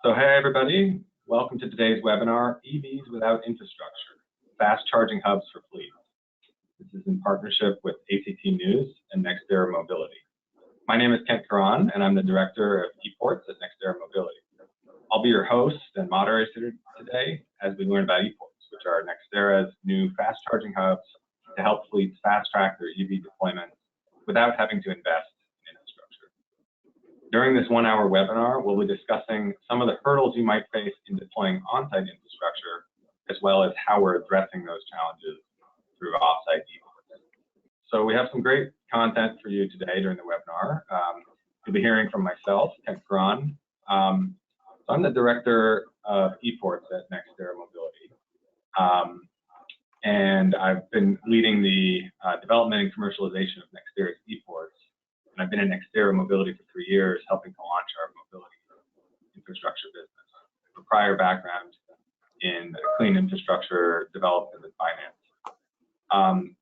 So hey everybody, welcome to today's webinar, EVs Without Infrastructure, Fast Charging Hubs for Fleets. This is in partnership with ACT News and NextEra Mobility. My name is Kent Karan and I'm the Director of ePorts at NextEra Mobility. I'll be your host and moderator today as we learn about ePorts, which are NextEra's new fast charging hubs to help fleets fast track their EV deployments without having to invest in infrastructure. During this 1-hour webinar, we'll be discussing some of the hurdles you might face in deploying on-site infrastructure, as well as how we're addressing those challenges through off-site ePorts. So we have some great content for you today during the webinar. You'll be hearing from myself, Kent Karan. So I'm the Director of ePorts at NextEra Mobility. And I've been leading the development and commercialization of NextEra's ePorts. And I've been in NextEra Mobility for 3 years, helping to launch our mobility infrastructure business. I have a prior background in clean infrastructure development and finance.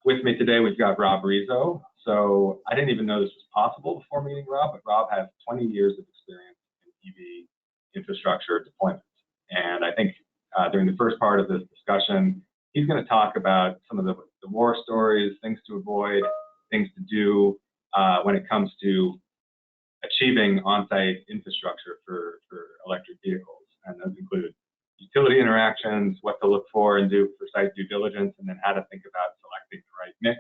With me today, we've got Rob Rizzo. So I didn't even know this was possible before meeting Rob, but Rob has 20 years of experience in EV infrastructure deployment. And I think during the first part of this discussion, he's going to talk about some of the war stories, things to avoid, things to do when it comes to achieving on-site infrastructure for electric vehicles. And those include utility interactions, what to look for and do for site due diligence, and then how to think about selecting the right mix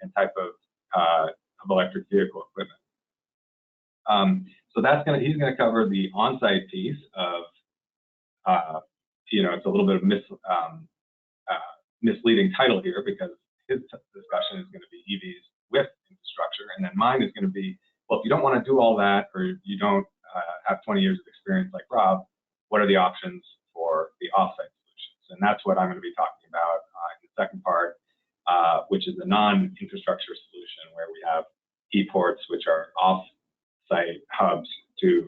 and type of electric vehicle equipment. So he's going to cover the on-site piece of, it's a little bit of misleading title here because his discussion is going to be EVs with infrastructure, and then mine is going to be, well, if you don't want to do all that, or you don't have 20 years of experience like Rob, what are the options for the off-site solutions? And that's what I'm going to be talking about in the second part, which is a non-infrastructure solution where we have ePorts, which are off-site hubs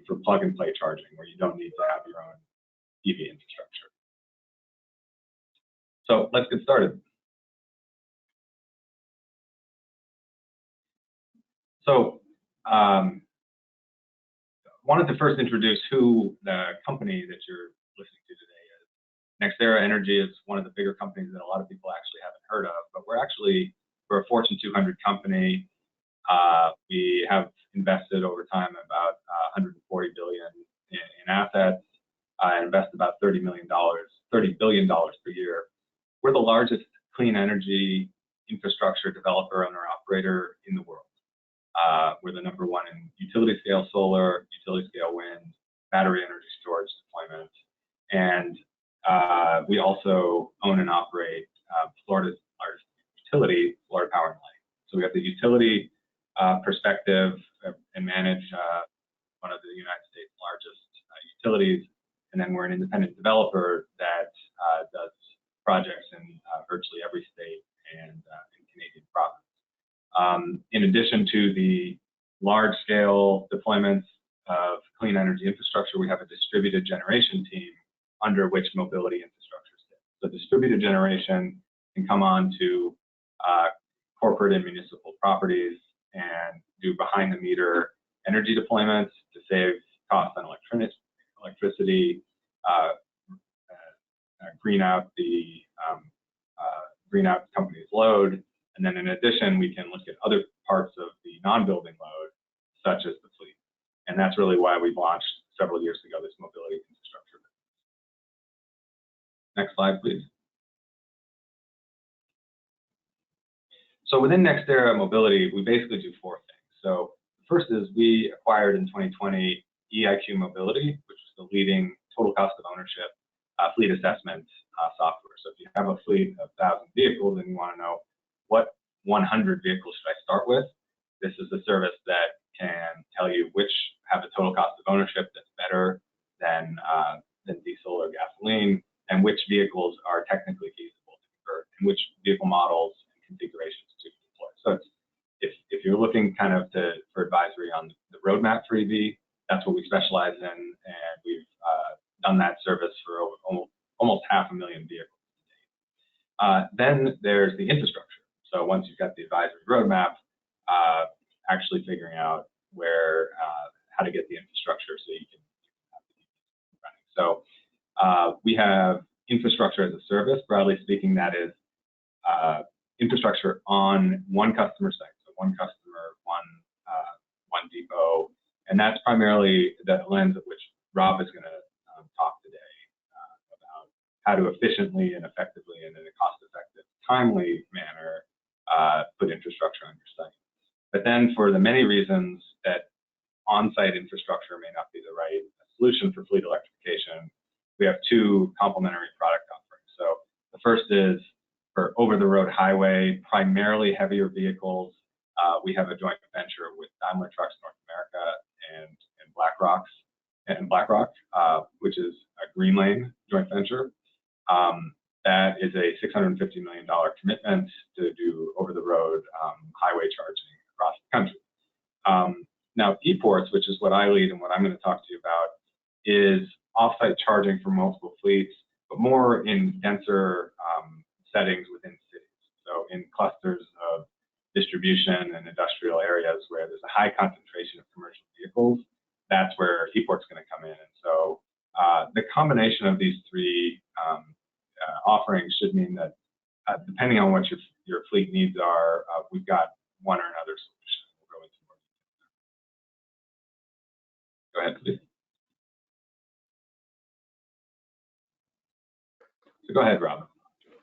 for plug-and-play charging, where you don't need to have your own EV infrastructure. So let's get started. So wanted to first introduce who the company that you're listening to today is. NextEra Energy is one of the bigger companies that a lot of people actually haven't heard of, but we're a Fortune 200 company. We have invested over time about $140 billion in assets and invest about $30 billion per year. We're the largest clean energy infrastructure developer, owner, operator in the world. We're the #1 in utility scale solar, utility scale wind, battery energy storage deployment, and we also own and operate Florida's largest utility, Florida Power and Light. So we have the utility perspective and manage one of the United States' largest utilities, and then we're an independent developer that does projects in virtually every state and in Canadian province. In addition to the large-scale deployments of clean energy infrastructure, we have a distributed generation team under which mobility infrastructure sits. So distributed generation can come on to corporate and municipal properties and do behind-the-meter energy deployments to save costs on electricity, green out the company's load. And then in addition, we can look at other parts of the non-building load, such as the fleet. And that's really why we launched several years ago this mobility infrastructure business. Next slide, please. So within NextEra Mobility, we basically do 4 things. So the first is we acquired in 2020 EIQ Mobility, which is the leading total cost of ownership fleet assessment software. So if you have a fleet of 1,000 vehicles and you want to know what 100 vehicles should I start with, this is a service that can tell you which have a total cost of ownership that's better than diesel or gasoline, and which vehicles are technically feasible to convert, and which vehicle models and configurations to deploy. So if you're looking kind of for advisory on the roadmap for EV, that's what we specialize in, and we've done that service for almost 500,000 vehicles today. Then there's the infrastructure. So once you've got the advisory roadmap, actually figuring out how to get the infrastructure so you can have the running. So we have infrastructure as a service. Broadly speaking, that is infrastructure on one customer site. So one customer, one depot, and that's primarily the lens at which Rob is going to talk today about how to efficiently and effectively and in a cost-effective, timely manner put infrastructure on your site. But then for the many reasons that on-site infrastructure may not be the right solution for fleet electrification, we have two complementary product offerings. So the first is for over-the-road highway, primarily heavier vehicles. We have a joint venture with Daimler Trucks North America and BlackRock, which is a Green Lane joint venture. That is a $650 million commitment to do over-the-road highway charging across the country. Now, ePorts, which is what I lead and what I'm going to talk to you about, is off-site charging for multiple fleets, but more in denser settings within cities. So in clusters of distribution and industrial areas where there's a high concentration of commercial vehicles, that's where ePort's going to come in. And so the combination of these three offerings should mean that depending on what your fleet needs are, we've got one or another solution. We'll go into more detail. Go ahead, please. So go ahead, Rob.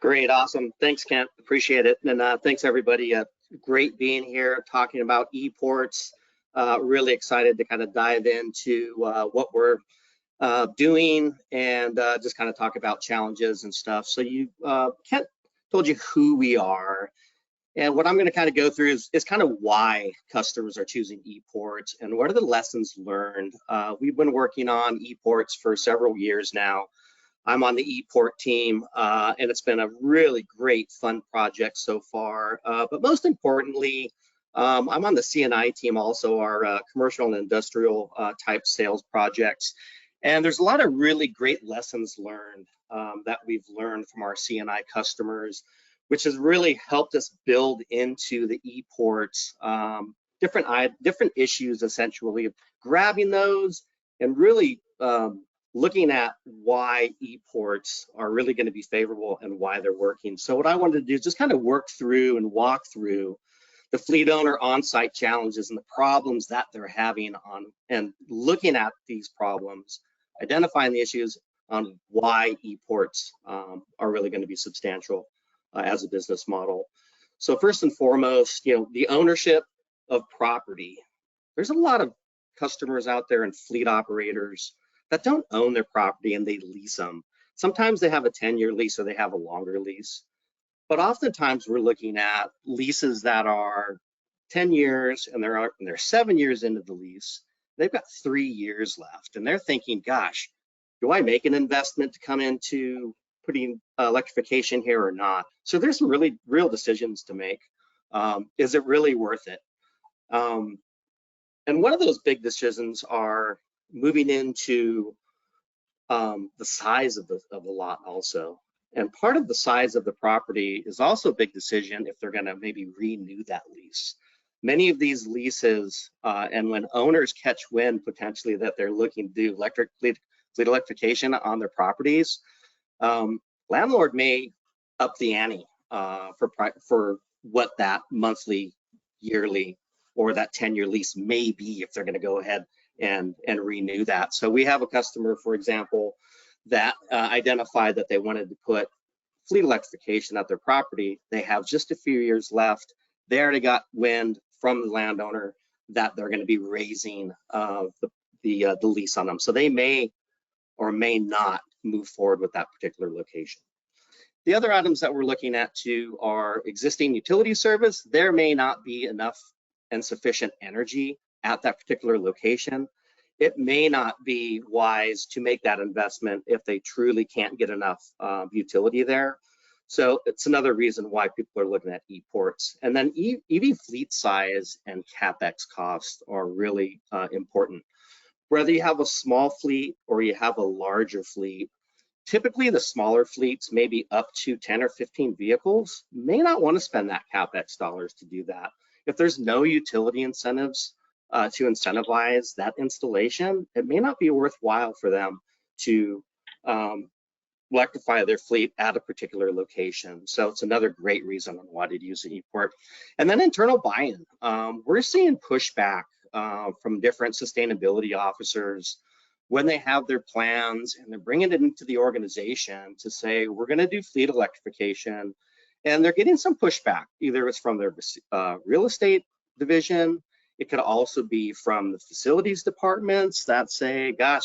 Great, awesome. Thanks, Kent. Appreciate it. And thanks, everybody. Great being here, talking about ePorts. Really excited to kind of dive into what we're doing and just kind of talk about challenges and stuff. So Kent told you who we are. And what I'm going to kind of go through is kind of why customers are choosing ePorts and what are the lessons learned. We've been working on ePorts for several years now. I'm on the ePort team, and it's been a really great, fun project so far. But most importantly, I'm on the C&I team also, our commercial and industrial type sales projects. And there's a lot of really great lessons learned that we've learned from our C&I customers, which has really helped us build into the ePorts different issues, essentially, grabbing those and really looking at why ePorts are really going to be favorable and why they're working. So what I wanted to do is just kind of work through and walk through the fleet owner on-site challenges and the problems that they're having on, and looking at these problems, identifying the issues on why ePorts are really going to be substantial as a business model. So first and foremost, the ownership of property. There's a lot of customers out there and fleet operators that don't own their property and they lease them. Sometimes they have a 10-year lease or they have a longer lease. But oftentimes we're looking at leases that are 10 years and they're 7 years into the lease. They've got 3 years left and they're thinking, gosh, do I make an investment to come into putting electrification here or not? So there's some really real decisions to make. Is it really worth it? And one of those big decisions are moving into the size of the lot also. And part of the size of the property is also a big decision if they're going to maybe renew that lease. Many of these leases, and when owners catch wind potentially that they're looking to do fleet electrification on their properties, landlord may up the ante for what that monthly, yearly, or that 10-year lease may be if they're going to go ahead and renew that. So we have a customer, for example, that identified that they wanted to put fleet electrification at their property. They have just a few years left. They already got wind from the landowner that they're going to be raising the lease on them. So they may or may not move forward with that particular location. The other items that we're looking at too are existing utility service. There may not be enough and sufficient energy at that particular location. It may not be wise to make that investment if they truly can't get enough utility there. So it's another reason why people are looking at ePorts. And then EV fleet size and CapEx costs are really important. Whether you have a small fleet or you have a larger fleet, typically the smaller fleets, maybe up to 10 or 15 vehicles, may not want to spend that CapEx dollars to do that. If there's no utility incentives to incentivize that installation, it may not be worthwhile for them to electrify their fleet at a particular location. So it's another great reason on why to use an ePort. And then internal buy-in. We're seeing pushback from different sustainability officers when they have their plans and they're bringing it into the organization to say, we're going to do fleet electrification. And they're getting some pushback. Either it's from their real estate division. It could also be from the facilities departments that say, gosh,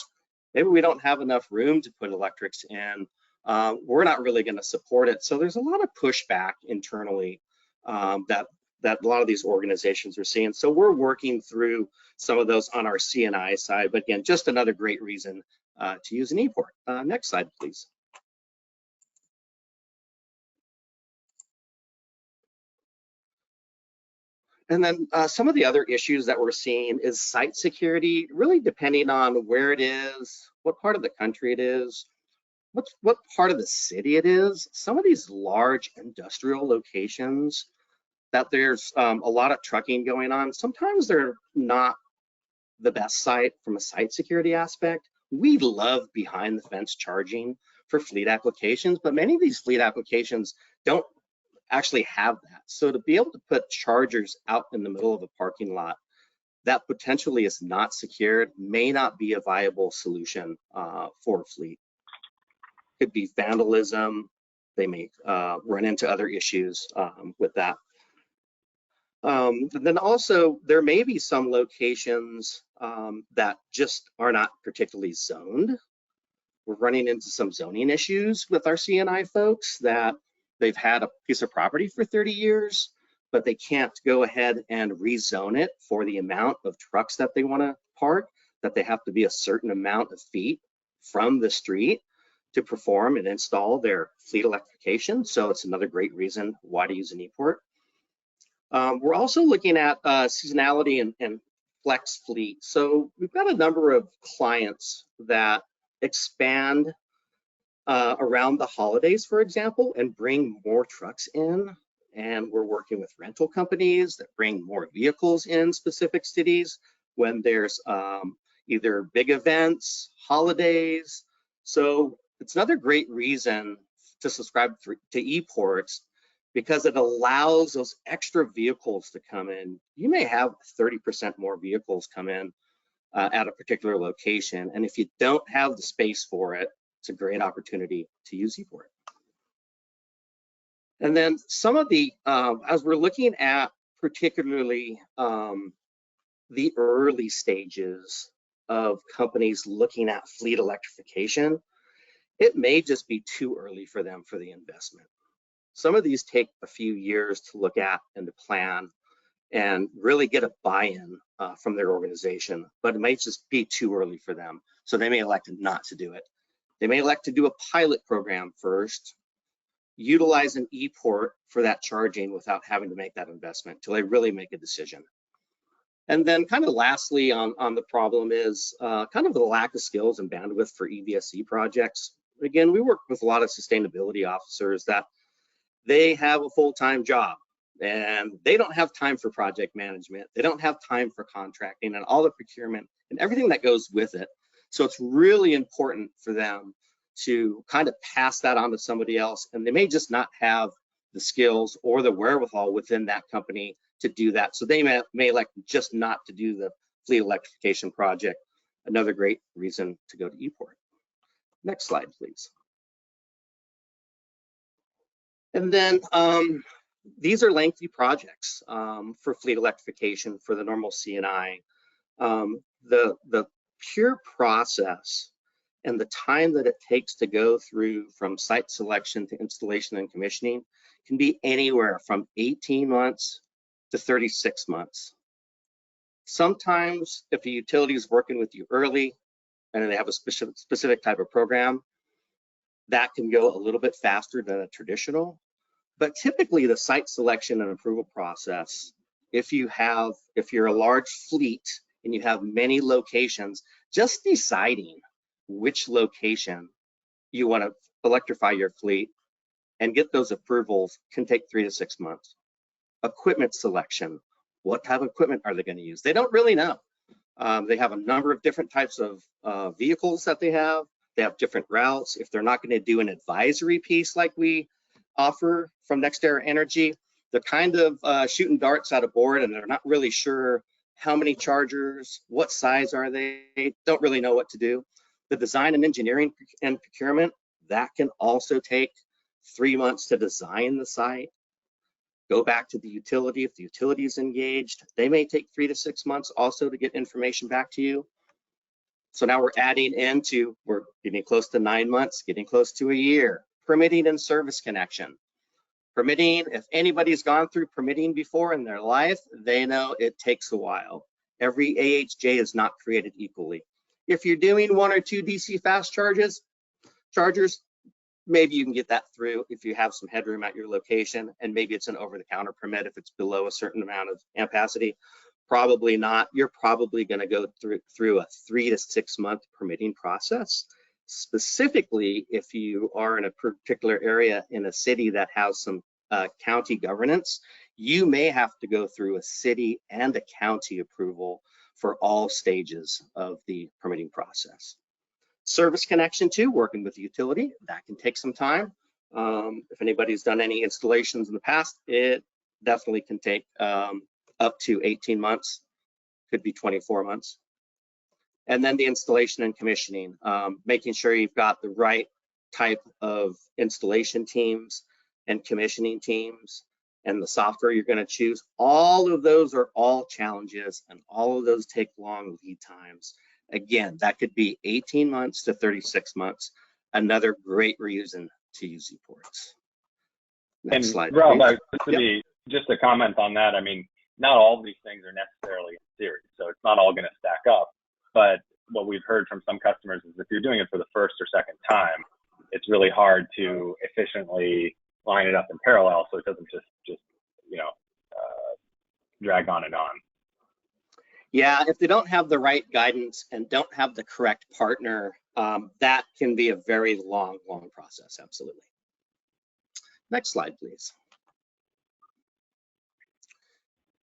maybe we don't have enough room to put electrics in. We're not really going to support it. So there's a lot of pushback internally that a lot of these organizations are seeing. So we're working through some of those on our C&I side. But again, just another great reason to use an ePort. Next slide, please. And then some of the other issues that we're seeing is site security, really depending on where it is, what part of the country it is, what part of the city it is. Some of these large industrial locations that there's a lot of trucking going on, sometimes they're not the best site from a site security aspect. We love behind the fence charging for fleet applications, but many of these fleet applications don't actually have that. So to be able to put chargers out in the middle of a parking lot that potentially is not secured may not be a viable solution for a fleet. Could be vandalism. They may run into other issues with that. Then also there may be some locations that just are not particularly zoned. We're running into some zoning issues with our C&I folks that they've had a piece of property for 30 years, but they can't go ahead and rezone it for the amount of trucks that they want to park, that they have to be a certain amount of feet from the street to perform and install their fleet electrification. So it's another great reason why to use an ePort. We're also looking at seasonality and flex fleet. So we've got a number of clients that expand around the holidays, for example, and bring more trucks in. And we're working with rental companies that bring more vehicles in specific cities when there's either big events, holidays. So it's another great reason to subscribe to ePorts, because it allows those extra vehicles to come in. You may have 30% more vehicles come in at a particular location. And if you don't have the space for it, it's a great opportunity to use ePort. And then some of the, as we're looking at particularly the early stages of companies looking at fleet electrification, it may just be too early for them for the investment. Some of these take a few years to look at and to plan and really get a buy-in from their organization, but it might just be too early for them. So they may elect not to do it. They may elect to do a pilot program first, utilize an ePort for that charging without having to make that investment till they really make a decision. And then kind of lastly on the problem is kind of the lack of skills and bandwidth for EVSE projects. Again, we work with a lot of sustainability officers that they have a full-time job and they don't have time for project management. They don't have time for contracting and all the procurement and everything that goes with it. So it's really important for them to kind of pass that on to somebody else, and they may just not have the skills or the wherewithal within that company to do that. So they may elect just not to do the fleet electrification project. Another great reason to go to ePort. Next slide, please. And then these are lengthy projects for fleet electrification for the normal C&I. The pure process and the time that it takes to go through from site selection to installation and commissioning can be anywhere from 18 months to 36 months. Sometimes if a utility is working with you early and they have a specific type of program, that can go a little bit faster than a traditional. But typically the site selection and approval process, if you're a large fleet and you have many locations, just deciding which location you want to electrify your fleet and get those approvals can take 3 to 6 months. Equipment selection, what type of equipment are they going to use? They don't really know. They have a number of different types of vehicles that they have. They have different routes. If they're not going to do an advisory piece like we offer from NextEra Energy, they're kind of shooting darts at a board, and they're not really sure how many chargers, what size are they, don't really know what to do. The design and engineering and procurement, that can also take 3 months to design the site. Go back to the utility. If the utility is engaged, they may take 3 to 6 months also to get information back to you. So now we're adding into, we're getting close to 9 months, getting close to a year. Permitting and service connection. Permitting, if anybody's gone through permitting before in their life, they know it takes a while. Every AHJ is not created equally. If you're doing 1 or 2 DC fast chargers, maybe you can get that through if you have some headroom at your location, and maybe it's an over-the-counter permit if it's below a certain amount of ampacity. Probably not. You're probably going to go through a 3 to 6 month permitting process. Specifically, if you are in a particular area in a city that has some county governance, you may have to go through a city and a county approval for all stages of the permitting process. Service connection too, working with the utility, that can take some time. If anybody's done any installations in the past, it definitely can take up to 18 months, could be 24 months. And then the installation and commissioning, making sure you've got the right type of installation teams and commissioning teams and the software you're going to choose. All of those are all challenges, and all of those take long lead times. Again, that could be 18 months to 36 months. Another great reason to use ePorts. Next slide, Rob, please. just a comment on that. I mean, not all of these things are necessarily in series, so it's not all going to stack up. But what we've heard from some customers is if you're doing it for the first or second time, it's really hard to efficiently line it up in parallel so it doesn't just drag on and on. Yeah, if they don't have the right guidance and don't have the correct partner, that can be a very long process, absolutely. Next slide, please.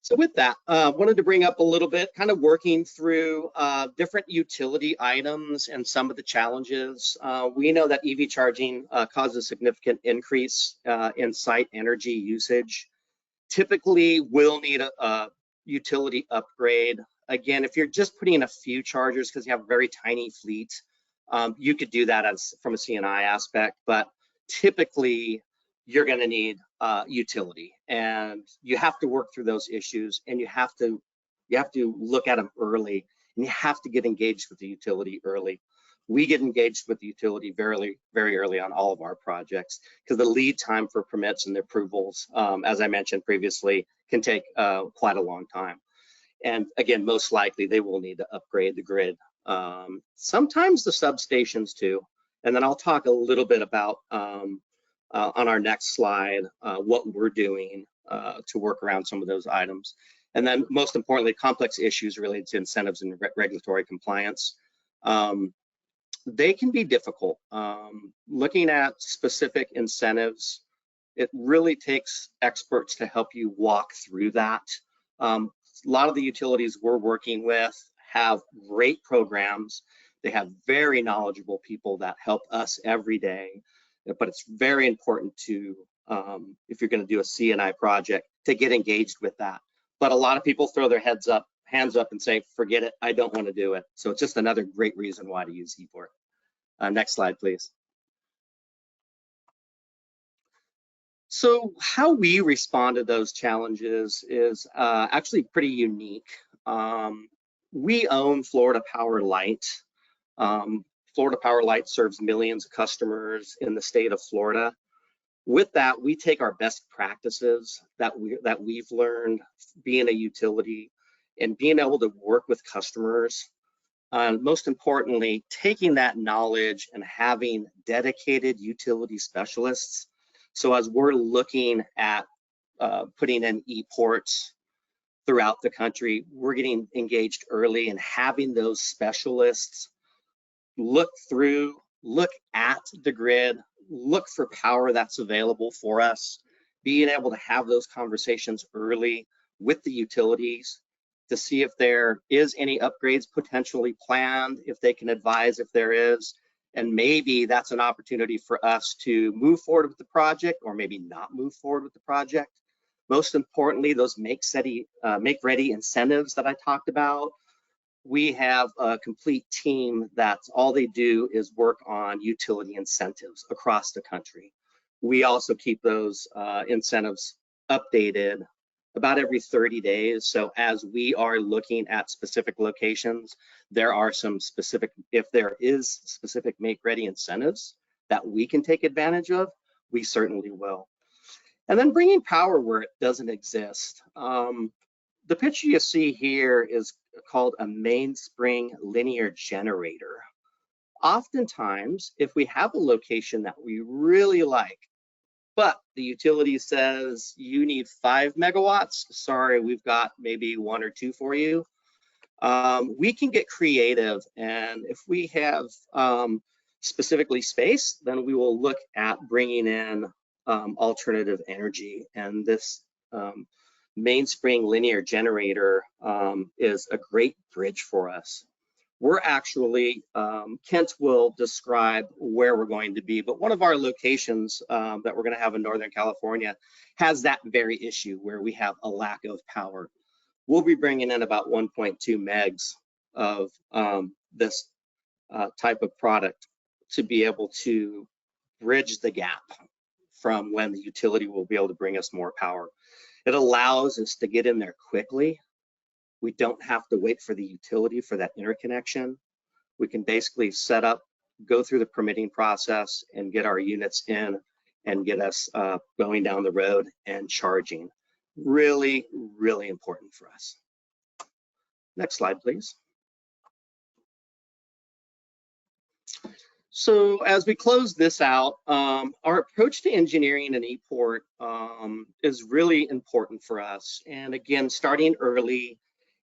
So with that, wanted to bring up a little bit, kind of working through different utility items and some of the challenges. We know that EV charging causes a significant increase in site energy usage. Typically, we'll need a utility upgrade. Again, if you're just putting in a few chargers because you have a very tiny fleet, you could do that from a CNI aspect, but typically you're going to need utility, and you have to work through those issues, and you have to look at them early, and you have to get engaged with the utility early. We get engaged with the utility very early on all of our projects because the lead time for permits and the approvals, as I mentioned previously, can take quite a long time. And again, most likely they will need to upgrade the grid. Sometimes the substations too. And then I'll talk a little bit about on our next slide what we're doing to work around some of those items. And then most importantly, complex issues related to incentives and regulatory compliance. They can be difficult. Looking at specific incentives, it really takes experts to help you walk through that. A lot of the utilities we're working with have great programs. They have very knowledgeable people that help us every day, but it's very important to, if you're going to do a CNI project, to get engaged with that. But a lot of people throw their hands up and say, forget it, I don't want to do it. So it's just another great reason why to use ePort. Next slide, please. So how we respond to those challenges is actually pretty unique. We own Florida Power Light. Florida Power Light serves millions of customers in the state of Florida. With that, we take our best practices that we've learned being a utility and being able to work with customers. Most importantly, taking that knowledge and having dedicated utility specialists. So as we're looking at putting in ePorts throughout the country, we're getting engaged early and having those specialists look at the grid, look for power that's available for us, being able to have those conversations early with the utilities to see if there is any upgrades potentially planned, if they can advise if there is, And maybe that's an opportunity for us to move forward with the project, or maybe not move forward with the project. Most importantly, those make-ready incentives that I talked about. We have a complete team that's all they do is work on utility incentives across the country. We also keep those incentives updated about every 30 days. So as we are looking at specific locations, there are some specific, if there is specific make-ready incentives that we can take advantage of, we certainly will. And then bringing power where it doesn't exist. The picture you see here is called a mainspring linear generator. Oftentimes, if we have a location that we really like, but the utility says you need 5 megawatts, sorry, we've got maybe 1 or 2 for you. We can get creative, and if we have specifically space, then we will look at bringing in alternative energy. And this mainspring linear generator is a great bridge for us. We're actually, Kent will describe where we're going to be, but one of our locations that we're going to have in Northern California has that very issue where we have a lack of power. We'll be bringing in about 1.2 megs of this type of product to be able to bridge the gap from when the utility will be able to bring us more power. It allows us to get in there quickly. We don't have to wait for the utility for that interconnection. We can basically set up, go through the permitting process and get our units in and get us going down the road and charging. Really, really important for us. Next slide, please. So as we close this out, our approach to engineering an e-port is really important for us. And again, starting early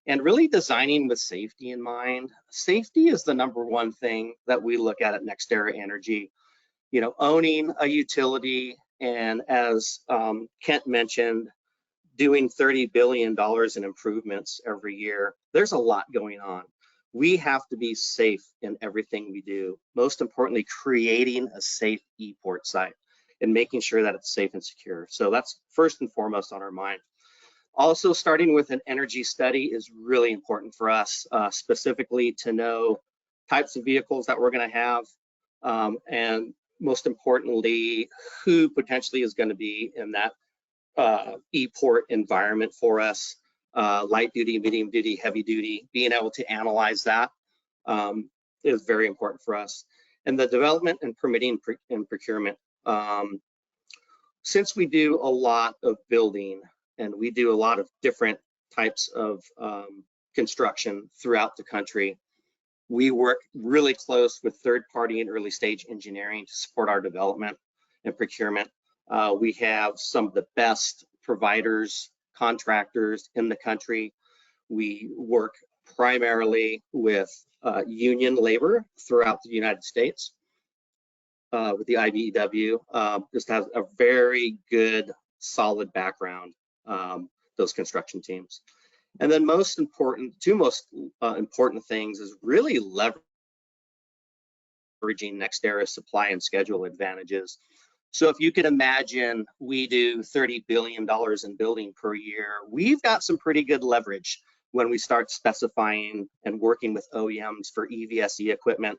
and really designing with safety in mind. Safety is the #1 thing that we look at NextEra Energy. You know, owning a utility, and as Kent mentioned, doing $30 billion in improvements every year. There's a lot going on. We have to be safe in everything we do. Most importantly, creating a safe e-port site and making sure that it's safe and secure. So that's first and foremost on our mind. Also, starting with an energy study is really important for us, specifically to know types of vehicles that we're going to have, and most importantly, who potentially is going to be in that e-port environment for us. Light duty, medium duty, heavy duty, being able to analyze that is very important for us. And the development and permitting and procurement. Since we do a lot of building and we do a lot of different types of construction throughout the country, we work really close with third-party and early-stage engineering to support our development and procurement. We have some of the best providers, contractors in the country. We work primarily with union labor throughout the United States with the IBEW. Just has a very good, solid background, those construction teams. And then two most important things is really leveraging NextEra's supply and schedule advantages. So if you can imagine, we do $30 billion in building per year. We've got some pretty good leverage when we start specifying and working with OEMs for EVSE equipment,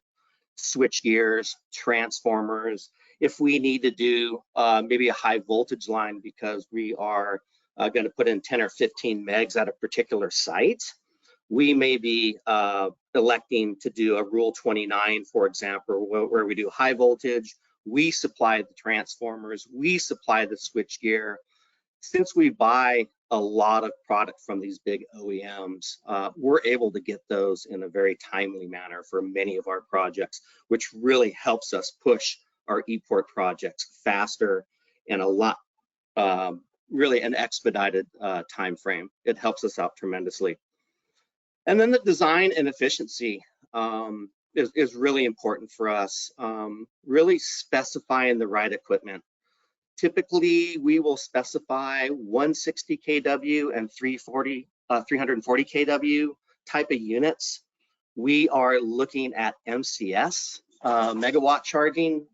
switch gears, transformers. If we need to do maybe a high voltage line because we are going to put in 10 or 15 megs at a particular site, we may be electing to do a Rule 29, for example, where we do high voltage. We supply the transformers, we supply the switch gear. Since we buy a lot of product from these big OEMs, we're able to get those in a very timely manner for many of our projects, which really helps us push our e-port projects faster and a lot, really an expedited time frame. It helps us out tremendously. And then the design and efficiency is really important for us, really specifying the right equipment. Typically, we will specify 160 kW and 340 kW type of units. We are looking at MCS megawatt charging.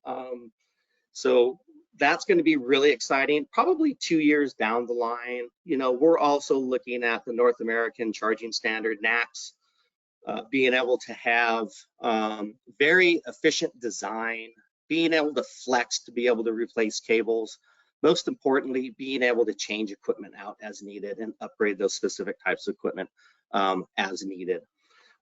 So that's going to be really exciting. Probably 2 years down the line, you know, we're also looking at the North American charging standard, NACS, being able to have very efficient design, being able to flex to be able to replace cables. Most importantly, being able to change equipment out as needed and upgrade those specific types of equipment as needed.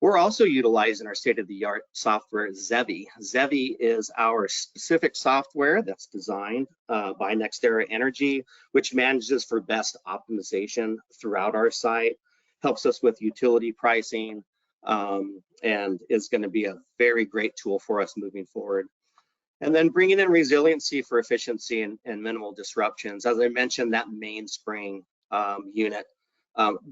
We're also utilizing our state-of-the-art software, Zevi. Zevi is our specific software that's designed by NextEra Energy, which manages for best optimization throughout our site, helps us with utility pricing, and is going to be a very great tool for us moving forward. And then bringing in resiliency for efficiency and minimal disruptions. As I mentioned, that mainspring unit,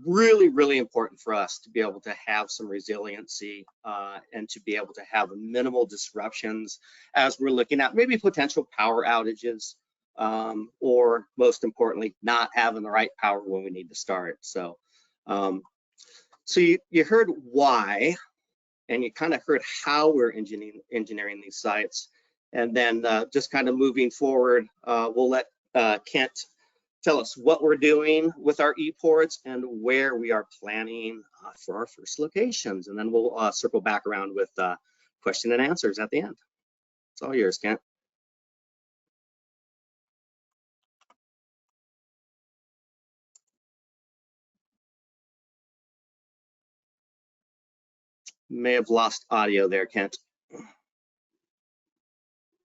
really important for us to be able to have some resiliency and to be able to have minimal disruptions as we're looking at maybe potential power outages, or most importantly, not having the right power when we need to start. So, you heard why, and you kind of heard how we're engineering these sites. And then just kind of moving forward, we'll let Kent tell us what we're doing with our ePorts and where we are planning for our first locations. And then we'll circle back around with question and answers at the end. It's all yours, Kent. May have lost audio there, Kent.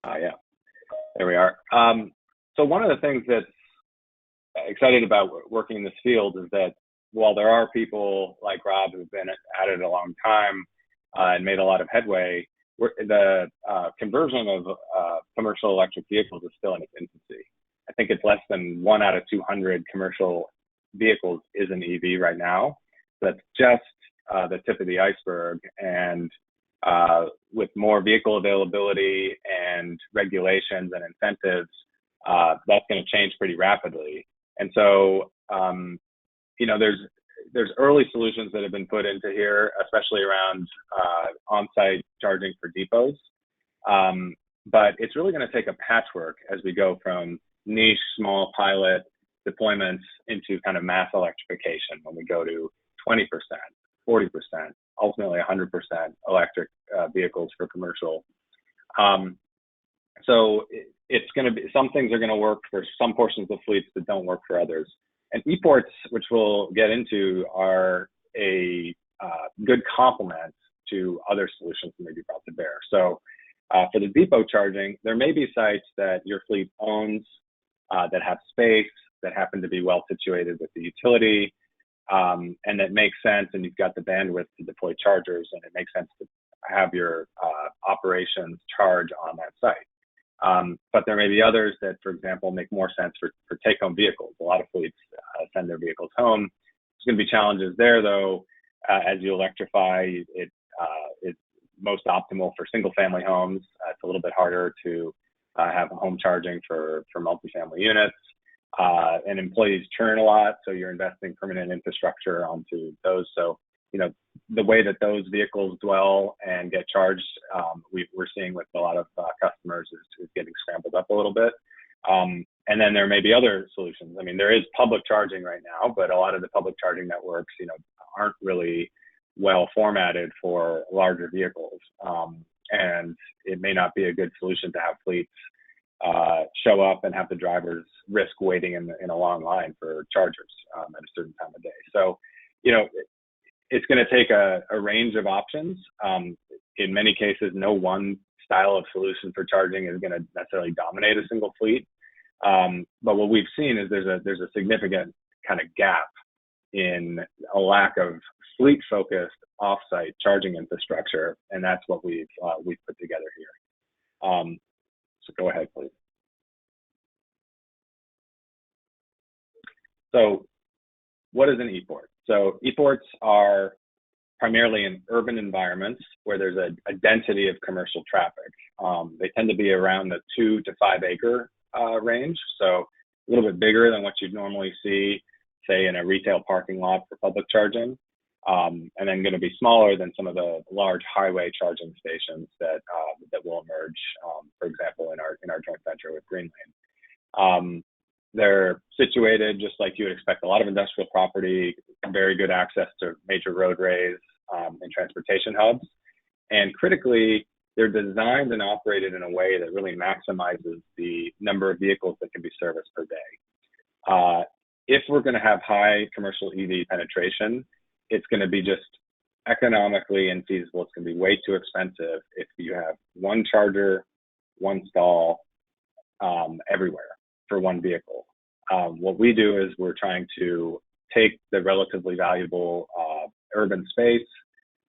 Yeah, there we are. So one of the things that's excited about working in this field is that while there are people like Rob who've been at it a long time and made a lot of headway, the conversion of commercial electric vehicles is still in its infancy. I think it's less than 1 out of 200 commercial vehicles is an EV right now. That's just the tip of the iceberg. And with more vehicle availability and regulations and incentives, that's going to change pretty rapidly. And so, you know, there's early solutions that have been put into here, especially around on-site charging for depots. But it's really going to take a patchwork as we go from niche, small pilot deployments into kind of mass electrification when we go to 20%, 40%, ultimately 100% electric vehicles for commercial. So it's going to be, some things are going to work for some portions of fleets that don't work for others. And ePorts, which we'll get into, are a good complement to other solutions that may be brought to bear. So for the depot charging, there may be sites that your fleet owns that have space, that happen to be well situated with the utility, and that makes sense, and you've got the bandwidth to deploy chargers, and it makes sense to have your operations charge on that site. But there may be others that, for example, make more sense for take-home vehicles. A lot of fleets send their vehicles home. There's going to be challenges there, though. As you electrify, it's most optimal for single-family homes. It's a little bit harder to have home charging for multifamily units. And employees churn a lot, so you're investing permanent infrastructure onto those. So, you know, the way that those vehicles dwell and get charged, we're seeing with a lot of customers is getting scrambled up a little bit. And then there may be other solutions. I mean, there is public charging right now, but a lot of the public charging networks, you know, aren't really well formatted for larger vehicles. And it may not be a good solution to have fleets show up and have the drivers risk waiting in a long line for chargers at a certain time of day. So, you know, it's going to take a range of options. In many cases, no one style of solution for charging is going to necessarily dominate a single fleet. But what we've seen is there's a significant kind of gap in a lack of fleet-focused off-site charging infrastructure, and that's what we've put together here. So go ahead, please. So what is an ePort? So ePorts are primarily in urban environments where there's a density of commercial traffic. They tend to be around the 2 to 5 acre range, so a little bit bigger than what you'd normally see, say, in a retail parking lot for public charging. and then going to be smaller than some of the large highway charging stations that will emerge, for example, in our joint venture with Greenlane. They're situated just like you would expect, a lot of industrial property, very good access to major roadways and transportation hubs. And critically, they're designed and operated in a way that really maximizes the number of vehicles that can be serviced per day. If we're going to have high commercial EV penetration, it's going to be just economically infeasible. It's going to be way too expensive if you have one charger, one stall everywhere for one vehicle. What we do is we're trying to take the relatively valuable urban space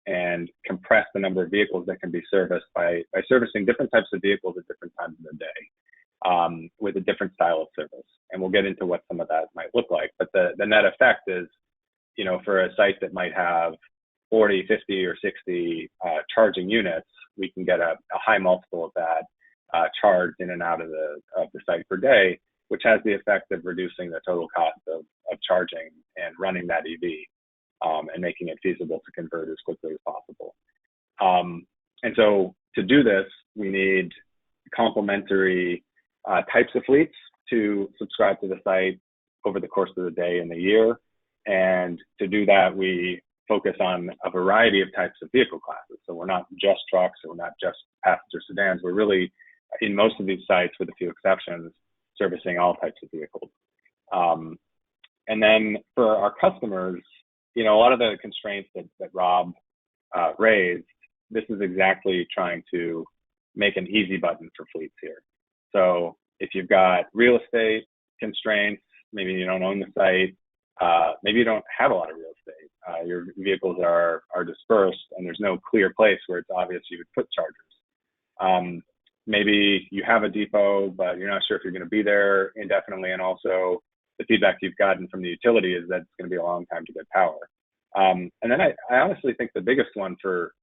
and compress the number of vehicles that can be serviced by servicing different types of vehicles at different times of the day with a different style of service. And we'll get into what some of that might look like. But the net effect is, for a site that might have 40, 50, or 60 charging units, we can get a high multiple of that charged in and out of the site per day, which has the effect of reducing the total cost of charging and running that EV. And making it feasible to convert as quickly as possible. And so to do this, we need complementary types of fleets to subscribe to the site over the course of the day and the year. And to do that, we focus on a variety of types of vehicle classes. So we're not just trucks, or we're not just passenger sedans. We're really, in most of these sites, with a few exceptions, servicing all types of vehicles. And then for our customers, a lot of the constraints that Rob raised, this is exactly trying to make an easy button for fleets here. So if you've got real estate constraints, maybe you don't own the site, maybe you don't have a lot of real estate, your vehicles are dispersed and there's no clear place where it's obvious you would put chargers. Maybe you have a depot, but you're not sure if you're going to be there indefinitely, and also the feedback you've gotten from the utility is that it's going to be a long time to get power. And then I honestly think the biggest one for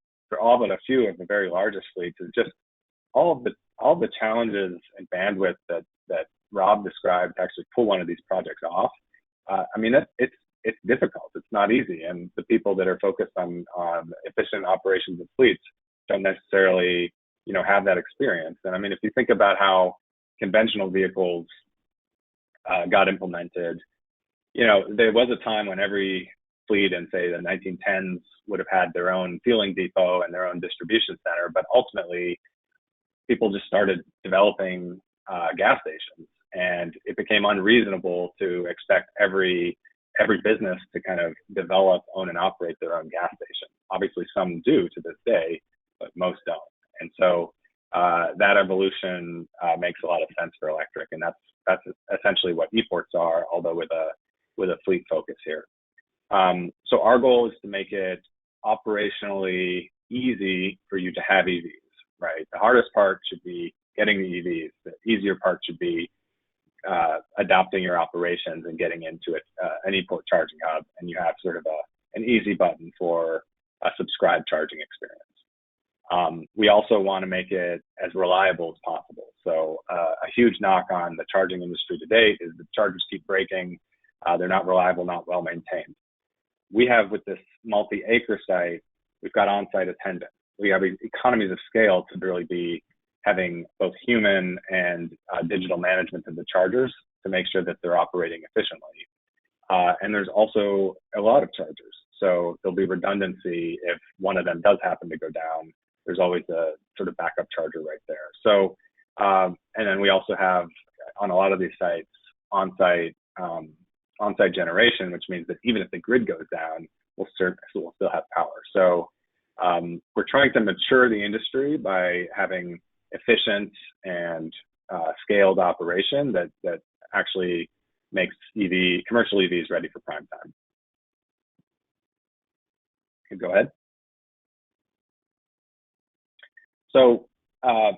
all but a few of the very largest fleets is just all the challenges and bandwidth that Rob described to actually pull one of these projects off. It's difficult. It's not easy, and the people that are focused on efficient operations of fleets don't necessarily have that experience. And if you think about how conventional vehicles got implemented, there was a time when every fleet in, say, the 1910s would have had their own fueling depot and their own distribution center, but ultimately people just started developing gas stations, and it became unreasonable to expect every business to kind of develop, own, and operate their own gas station. Obviously some do to this day, but most don't. And so that evolution makes a lot of sense for electric, and that's essentially what ePorts are, although with a fleet focus here. So our goal is to make it operationally easy for you to have EVs, right? The hardest part should be getting the EVs. The easier part should be adopting your operations and getting into an ePort charging hub, and you have sort of an easy button for a subscribed charging experience. We also want to make it as reliable as possible. So a huge knock on the charging industry to date is the chargers keep breaking. They're not reliable, not well maintained. We have, with this multi-acre site, we've got on-site attendants. We have economies of scale to really be having both human and digital management of the chargers to make sure that they're operating efficiently. And there's also a lot of chargers. So there'll be redundancy if one of them does happen to go down. There's always a sort of backup charger right there. So, and then we also have, on a lot of these sites, on-site generation, which means that even if the grid goes down, we'll still have power. So we're trying to mature the industry by having efficient and scaled operation that actually makes commercial EVs ready for prime time. Okay, go ahead. So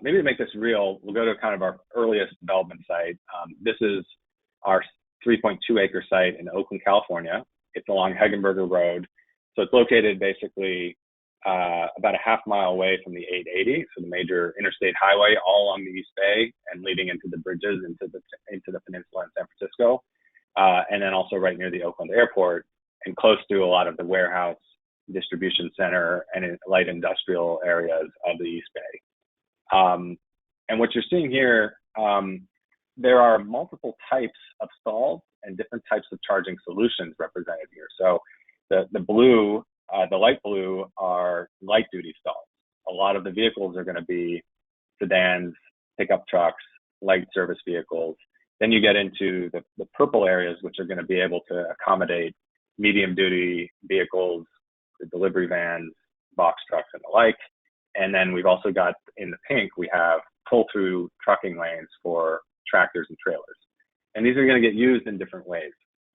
maybe to make this real, we'll go to kind of our earliest development site. This is our 3.2 acre site in Oakland, California. It's along Hegenberger Road. So it's located basically about a half mile away from the 880, so the major interstate highway, all along the East Bay and leading into the bridges into the peninsula in San Francisco, and then also right near the Oakland airport and close to a lot of the warehouse distribution center and in light industrial areas of the East Bay. And what you're seeing here, there are multiple types of stalls and different types of charging solutions represented here. So the blue, the light blue are light duty stalls. A lot of the vehicles are going to be sedans, pickup trucks, light service vehicles. Then you get into the purple areas, which are going to be able to accommodate medium duty vehicles, the delivery vans, box trucks, and the like. And then we've also got, in the pink, we have pull-through trucking lanes for tractors and trailers. And these are going to get used in different ways.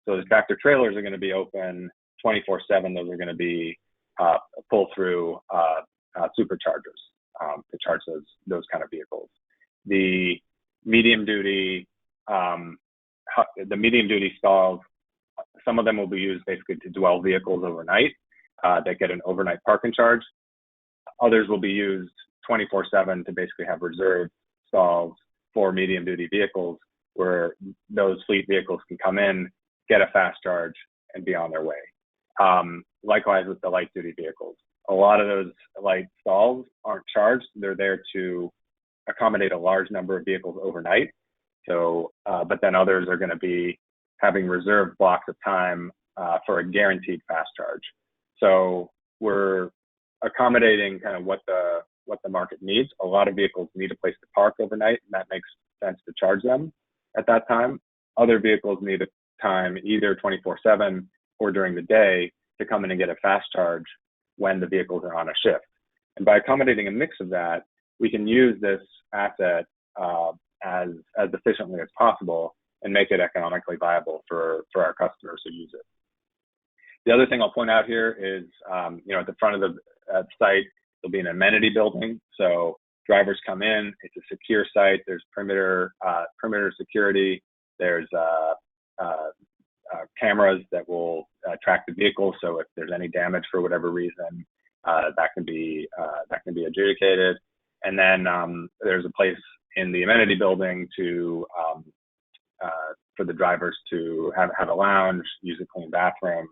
So the tractor trailers are going to be open 24/7. Those are going to be pull-through superchargers to charge those kind of vehicles. The medium duty stalls, some of them will be used basically to dwell vehicles overnight that get an overnight park and charge. Others will be used 24/7 to basically have reserved stalls for medium duty vehicles where those fleet vehicles can come in, get a fast charge, and be on their way. Likewise with the light duty vehicles. A lot of those light stalls aren't charged. They're there to accommodate a large number of vehicles overnight. So, but then others are going to be having reserved blocks of time for a guaranteed fast charge. So we're accommodating kind of what the market needs. A lot of vehicles need a place to park overnight, and that makes sense to charge them at that time. Other vehicles need a time either 24/7 or during the day to come in and get a fast charge when the vehicles are on a shift. And by accommodating a mix of that, we can use this asset as efficiently as possible and make it economically viable for our customers who use it. The other thing I'll point out here is, at the front of the site, there'll be an amenity building. So drivers come in, it's a secure site. There's perimeter security. There's cameras that will track the vehicle. So if there's any damage for whatever reason, that can be adjudicated. And then there's a place in the amenity building to for the drivers to have a lounge, use a clean bathroom,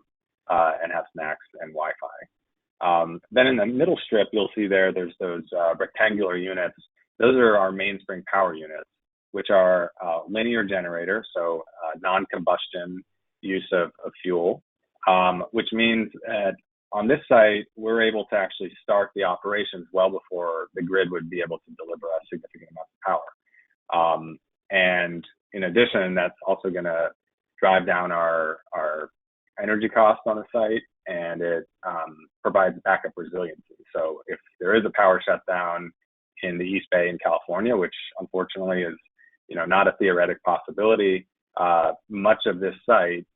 and have snacks and Wi-Fi. Then in the middle strip, you'll see there's those rectangular units. Those are our mainspring power units, which are linear generator, so non-combustion use of fuel, which means that on this site, we're able to actually start the operations well before the grid would be able to deliver a significant amount of power. And in addition, that's also going to drive down our energy costs on the site, and it provides backup resiliency. So if there is a power shutdown in the East Bay in California, which unfortunately is not a theoretic possibility, much of this site,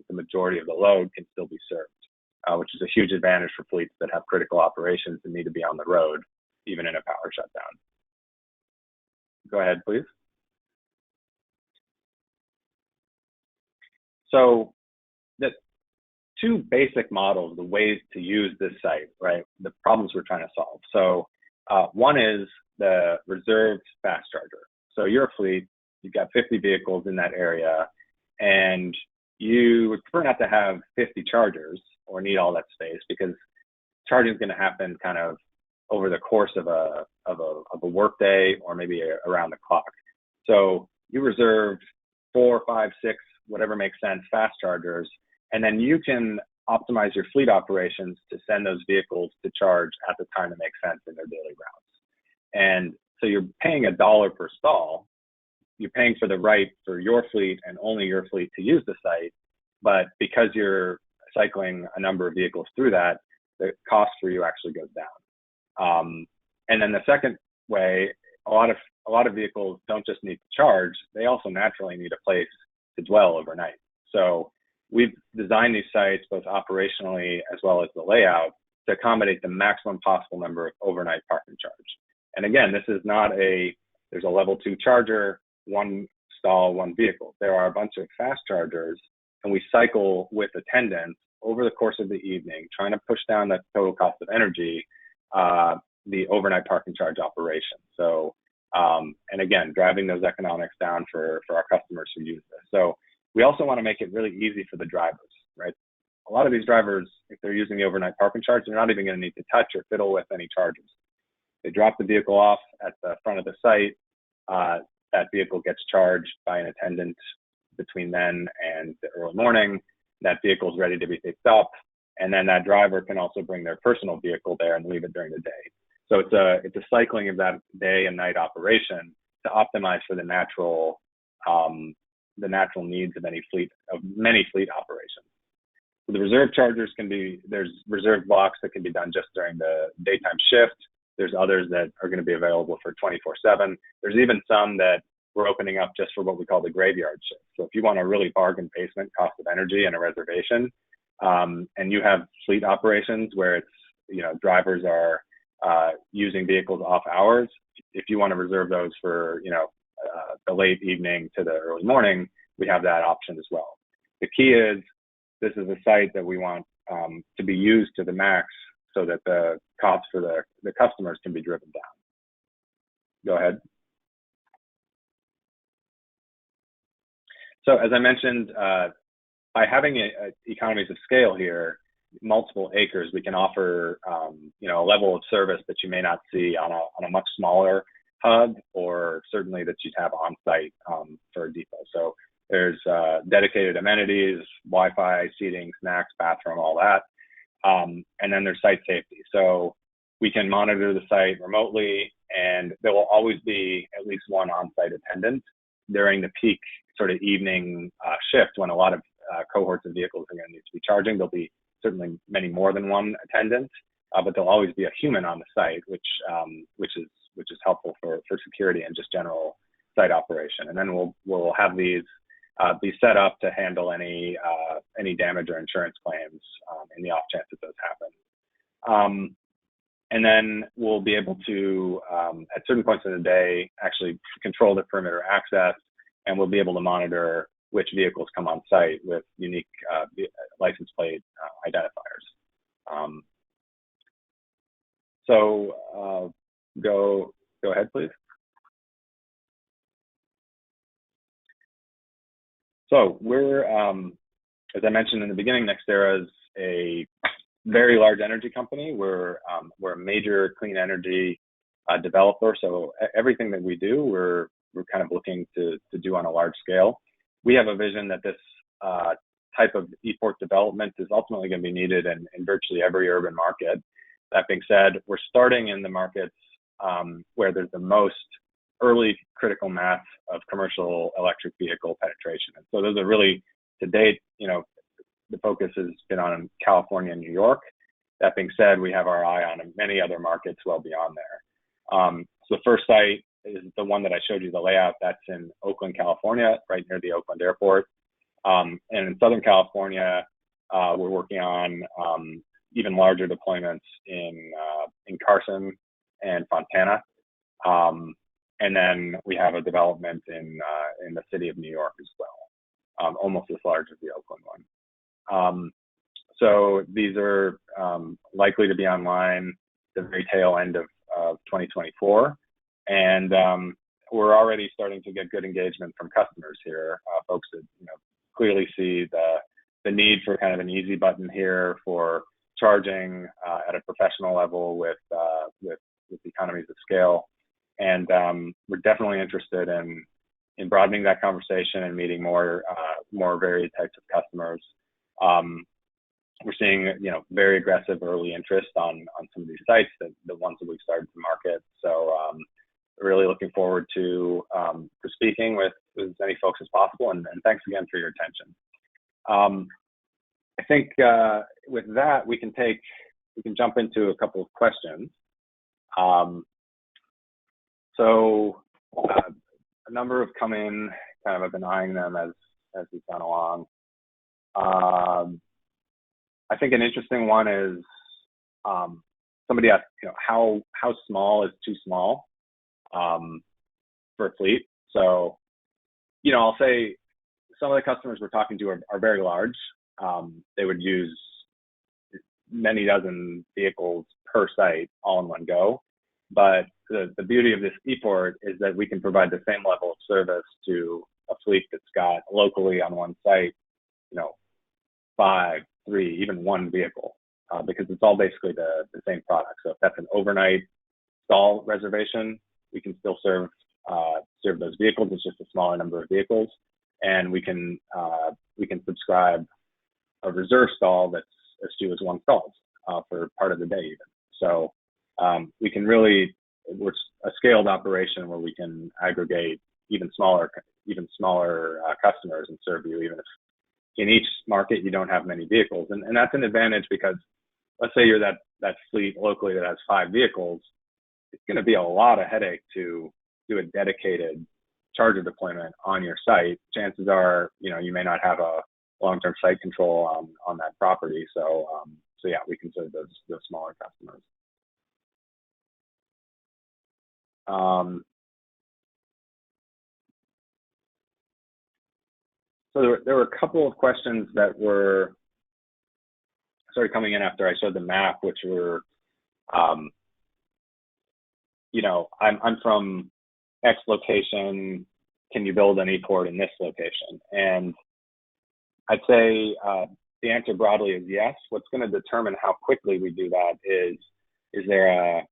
the majority of the load can still be served, which is a huge advantage for fleets that have critical operations and need to be on the road, even in a power shutdown. Go ahead, please. So the two basic models, the ways to use this site, right? The problems we're trying to solve. So one is the reserved fast charger. So you're a fleet, you've got 50 vehicles in that area, and you would prefer not to have 50 chargers or need all that space, because charging is going to happen kind of over the course of a work day or maybe around the clock. So you reserved 4, 5, 6, whatever makes sense, fast chargers, and then you can optimize your fleet operations to send those vehicles to charge at the time that makes sense in their daily routes. And so you're paying $1 per stall. You're paying for the right for your fleet and only your fleet to use the site, but because you're cycling a number of vehicles through that, the cost for you actually goes down. And then the second way, a lot of vehicles don't just need to charge, they also naturally need a place to dwell overnight. So we've designed these sites both operationally as well as the layout to accommodate the maximum possible number of overnight park and charge. And again, this is not there's a level 2 charger, one stall, one vehicle. There are a bunch of fast chargers, and we cycle with attendants over the course of the evening, trying to push down the total cost of energy, the overnight park and charge operation. So, and again, driving those economics down for our customers who use this. So we also want to make it really easy for the drivers, right? a lot of these drivers, if they're using the overnight park and charge, they're not even going to need to touch or fiddle with any chargers. They drop the vehicle off at the front of the site. That vehicle gets charged by an attendant between then and the early morning. That vehicle is ready to be picked up, and then that driver can also bring their personal vehicle there and leave it during the day. So it's a cycling of that day and night operation to optimize for the natural needs of many fleet operations. So the reserve chargers there's reserve blocks that can be done just during the daytime shift. There's others that are going to be available for 24/7. There's even some that we're opening up just for what we call the graveyard shift. So if you want a really bargain basement cost of energy and a reservation, and you have fleet operations where it's, drivers are using vehicles off hours, if you want to reserve those for, the late evening to the early morning, we have that option as well. The key is this is a site that we want to be used to the max so that the costs for the customers can be driven down. Go ahead. So as I mentioned, by having economies of scale here, multiple acres, we can offer a level of service that you may not see on a much smaller hub, or certainly that you'd have on site for a depot. So there's dedicated amenities, Wi-Fi, seating, snacks, bathroom, all that. And then there's site safety. So we can monitor the site remotely, and there will always be at least one on-site attendant during the peak sort of evening shift when a lot of cohorts of vehicles are going to need to be charging. There'll be certainly many more than one attendant, but there'll always be a human on the site, which is helpful for security and just general site operation. And then we'll have these be set up to handle any damage or insurance claims in the off chance it does happen. And then we'll be able to, at certain points in the day, actually control the perimeter access, and we'll be able to monitor which vehicles come on site with unique license plate identifiers. So go ahead, please. So we're, as I mentioned in the beginning, NextEra is a very large energy company. We're a major clean energy developer. So everything that we do, we're kind of looking to do on a large scale. We have a vision that this type of e-port development is ultimately going to be needed in virtually every urban market. That being said, we're starting in the markets where there's the most early critical mass of commercial electric vehicle penetration. And so those are really, to date, the focus has been on California and New York. That being said, we have our eye on many other markets well beyond there. So the first site is the one that I showed you the layout. That's in Oakland, California, right near the Oakland airport. And in Southern California, we're working on even larger deployments in Carson and Fontana. And then we have a development in the city of New York as well, almost as large as the Oakland one. So these are likely to be online the very tail end of 2024. And we're already starting to get good engagement from customers here, folks that clearly see the need for kind of an easy button here for charging at a professional level with economies of scale. And we're definitely interested in broadening that conversation and meeting more varied types of customers. We're seeing very aggressive early interest on some of these sites, the ones that we've started to market. So really looking forward to speaking with as many folks as possible, and thanks again for your attention. I think with that we can jump into a couple of questions. So a number have come in, kind of I've been eyeing them as we've gone along. I think an interesting one is somebody asked, how small is too small for a fleet? So, I'll say some of the customers we're talking to are very large. They would use many dozen vehicles per site all in one go. But the beauty of this e-port is that we can provide the same level of service to a fleet that's got locally on one site, 5, 3, even 1 vehicle, because it's all basically the same product. So if that's an overnight stall reservation, we can still serve those vehicles. It's just a smaller number of vehicles, and we can subscribe a reserve stall that's as few as 1 stall for part of the day even. So we can really, we're a scaled operation where we can aggregate even smaller customers and serve you even if in each market you don't have many vehicles. And that's an advantage because let's say you're that fleet locally that has 5 vehicles, it's going to be a lot of headache to do a dedicated charger deployment on your site. Chances are, you may not have a long-term site control on that property. So yeah, we can serve those smaller customers. So there were a couple of questions that started coming in after I showed the map, which were, I'm from X location, can you build an e-port in this location? And I'd say the answer broadly is yes. What's going to determine how quickly we do that is there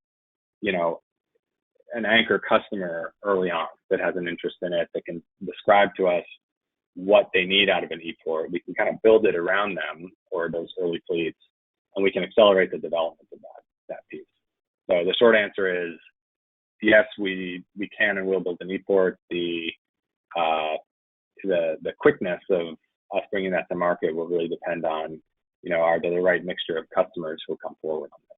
an anchor customer early on that has an interest in it, that can describe to us what they need out of an e-port. We can kind of build it around them or those early fleets, and we can accelerate the development of that piece. So the short answer is yes, we can and will build an e-port. The quickness of us bringing that to market will really depend on, are there the right mixture of customers who will come forward on this.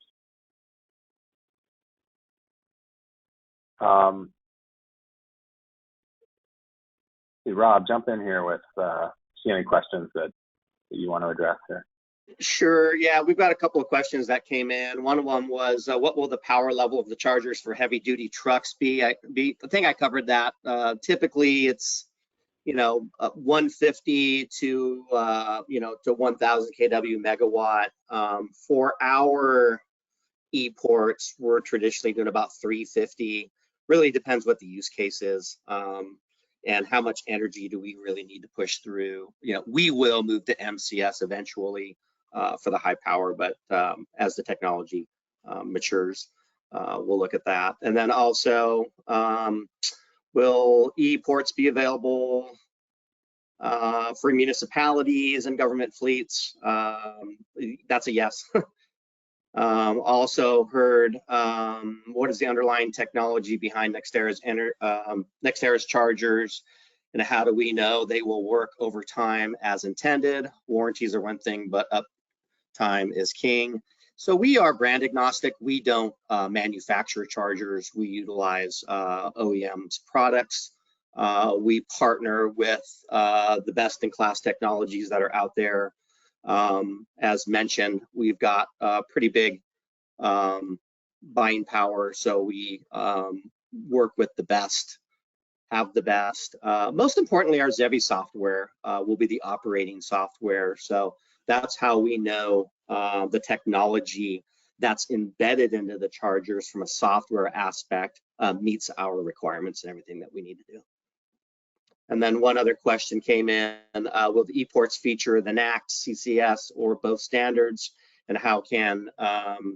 Rob, jump in here with see any questions that you want to address here. Sure. Yeah, we've got a couple of questions that came in. One of them was, what will the power level of the chargers for heavy duty trucks be? I think I covered that. Typically, it's 150 to 1,000 kW megawatt. For our e-ports, we're traditionally doing about 350. Really depends what the use case is. And how much energy do we really need to push through? We will move to MCS eventually for the high power, but as the technology matures, we'll look at that. And then also, will e-ports be available for municipalities and government fleets? That's a yes. Also heard, what is the underlying technology behind NextEra's chargers, and how do we know they will work over time as intended? Warranties are one thing, but uptime is king. So we are brand agnostic. We don't manufacture chargers. We utilize OEM's products. We partner with the best-in-class technologies that are out there. As mentioned, we've got pretty big buying power, so we work with the best, have the best. Most importantly, our Zevi software will be the operating software. So that's how we know the technology that's embedded into the chargers from a software aspect meets our requirements and everything that we need to do. And then one other question came in, will the e-ports feature the NACT, CCS, or both standards? And how can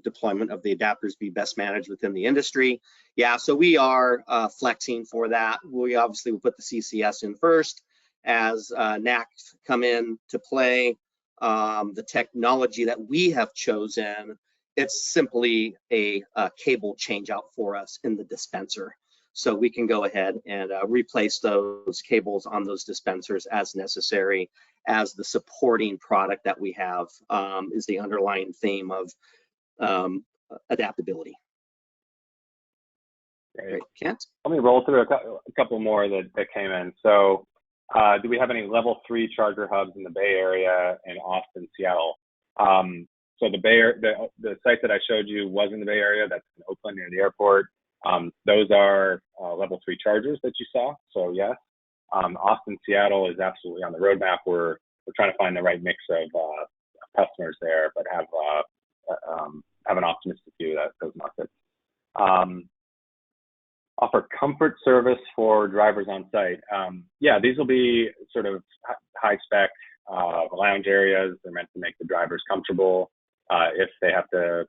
deployment of the adapters be best managed within the industry? Yeah, so we are flexing for that. We obviously will put the CCS in first. As NACT come in to play, the technology that we have chosen, it's simply a cable change out for us in the dispenser. So we can go ahead and replace those cables on those dispensers as necessary, as the supporting product that we have is the underlying theme of adaptability. Great. Kent? Let me roll through a couple more that came in. So do we have any level 3 charger hubs in the Bay Area and Austin, Seattle? So the site that I showed you was in the Bay Area. That's in Oakland near the airport. Those are level 3 chargers that you saw. So yes, Austin, Seattle is absolutely on the roadmap. We're trying to find the right mix of customers there, but have an optimistic view of those markets. Offer comfort service for drivers on site. Yeah, these will be sort of high spec lounge areas. They're meant to make the drivers comfortable. If they have to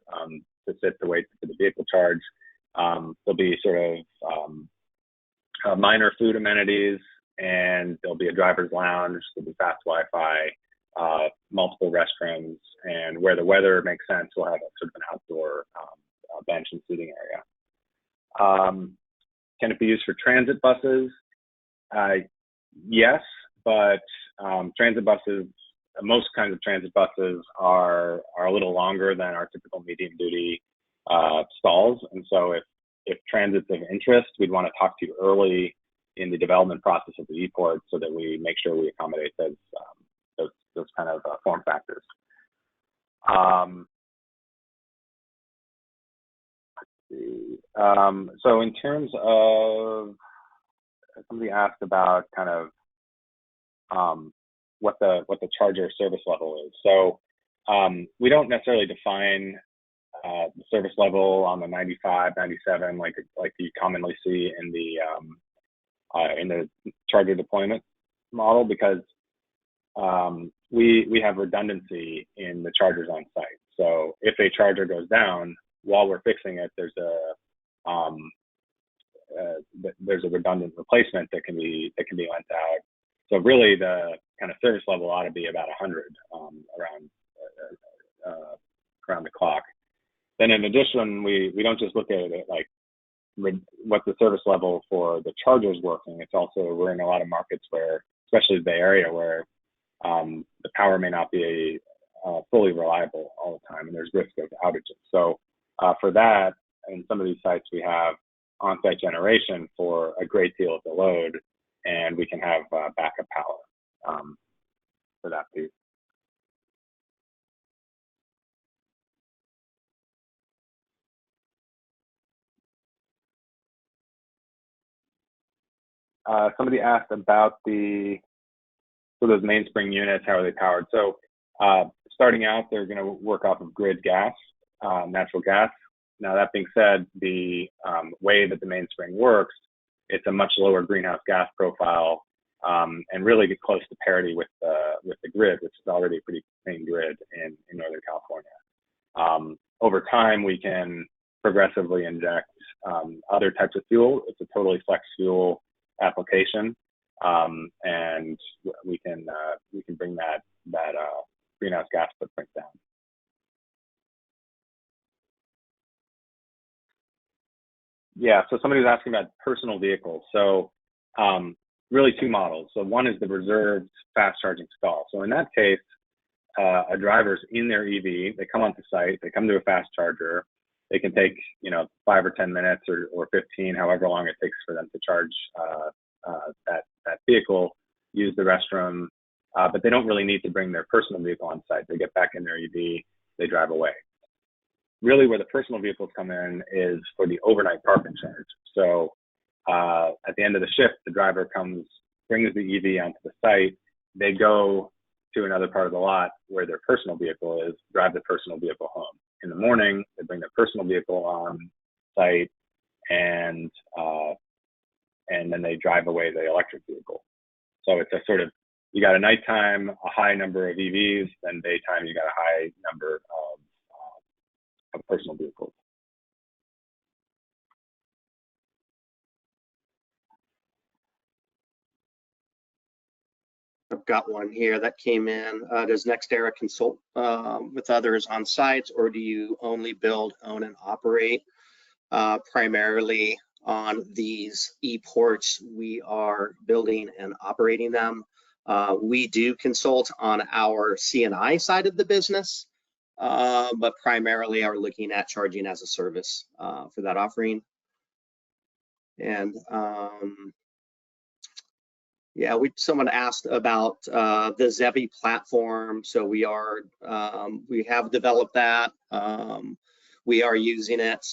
sit to wait for the vehicle charge, there'll be sort of minor food amenities, and there'll be a driver's lounge. There'll be fast Wi-Fi, multiple restrooms, and where the weather makes sense, we'll have a sort of an outdoor bench and seating area. Can it be used for transit buses? Yes, but transit buses, most kinds of transit buses are a little longer than our typical medium duty stalls. And so if transit's of interest, we'd want to talk to you early in the development process of the e-port so that we make sure we accommodate those kind of form factors. So in terms of, somebody asked about kind of what the charger service level is. So we don't necessarily define the service level on the 95, 97 like you commonly see in the charger deployment model, because we have redundancy in the chargers on site. So if a charger goes down while we're fixing it, there's a redundant replacement that can be lent out. So really, the kind of service level ought to be about 100 around the clock. Then in addition, we don't just look at it like what's the service level for the chargers working. It's also, we're in a lot of markets where, especially the Bay Area, where the power may not be fully reliable all the time, and there's risk of outages. So for that, in some of these sites, we have on-site generation for a great deal of the load, and we can have backup power for that piece. Somebody asked about those mainspring units, how are they powered? So starting out, they're going to work off of grid gas, natural gas. Now, that being said, the way that the mainspring works, it's a much lower greenhouse gas profile, and really get close to parity with the grid, which is already a pretty clean grid in Northern California. Over time, we can progressively inject other types of fuel. It's a totally flex fuel application, and we can bring that greenhouse gas footprint down. Yeah, so somebody was asking about personal vehicles. So really two models. So one is the reserved fast charging stall. So in that case, a driver's in their EV, they come onto site, they come to a fast charger, they can take 5 or 10 minutes or 15, however long it takes for them to charge that vehicle, use the restroom, but they don't really need to bring their personal vehicle on site. They get back in their EV, they drive away. Really, where the personal vehicles come in is for the overnight park and charge. So at the end of the shift, the driver brings the EV onto the site, they go to another part of the lot where their personal vehicle is, drive the personal vehicle home. In the morning, they bring their personal vehicle on site, and then they drive away the electric vehicle. So it's a sort of, you got a nighttime, a high number of EVs, then daytime, you got a high number of personal vehicles. I've got one here that came in. Does NextEra consult with others on sites, or do you only build, own, and operate? Primarily on these e-ports, we are building and operating them. We do consult on our C&I side of the business, but primarily are looking at charging as a service for that offering. And yeah, someone asked about the Zevi platform. So we have developed that. We are using it.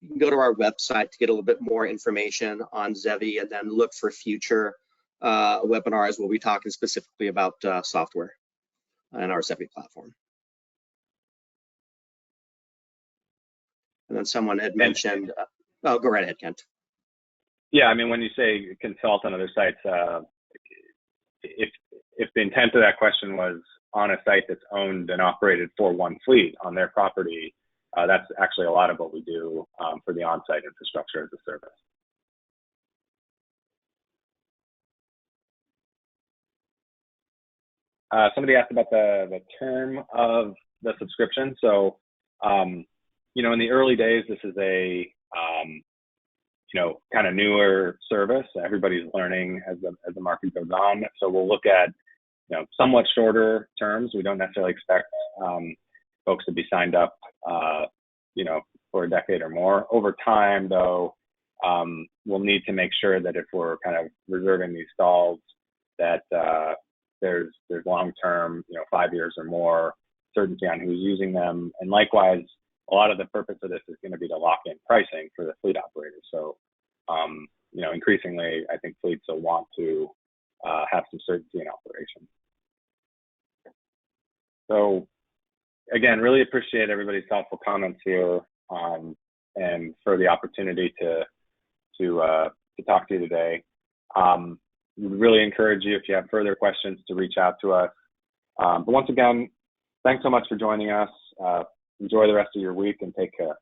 You can go to our website to get a little bit more information on Zevi, and then look for future webinars. We'll be talking specifically about software and our Zevi platform. And then someone had mentioned, oh, go right ahead, Kent. Yeah, I mean, when you say consult on other sites, if if the intent of that question was on a site that's owned and operated for one fleet on their property, that's actually a lot of what we do for the on-site infrastructure as a service. Somebody asked about the term of the subscription. So, you know, in the early days, this is a, you know, kind of newer service. Everybody's learning as the market goes on. So we'll look at, you know, somewhat shorter terms. We don't necessarily expect folks to be signed up, you know, for a decade or more. Over time, though, we'll need to make sure that if we're kind of reserving these stalls, that there's long-term, you know, 5 years or more certainty on who's using them. And likewise, a lot of the purpose of this is going to be to lock in pricing for the fleet operators. So, you know, increasingly, I think fleets will want to have some certainty in operation. So, again, really appreciate everybody's thoughtful comments here, and for the opportunity to talk to you today. We really encourage you, if you have further questions, to reach out to us. But once again, thanks so much for joining us. Enjoy the rest of your week and take care.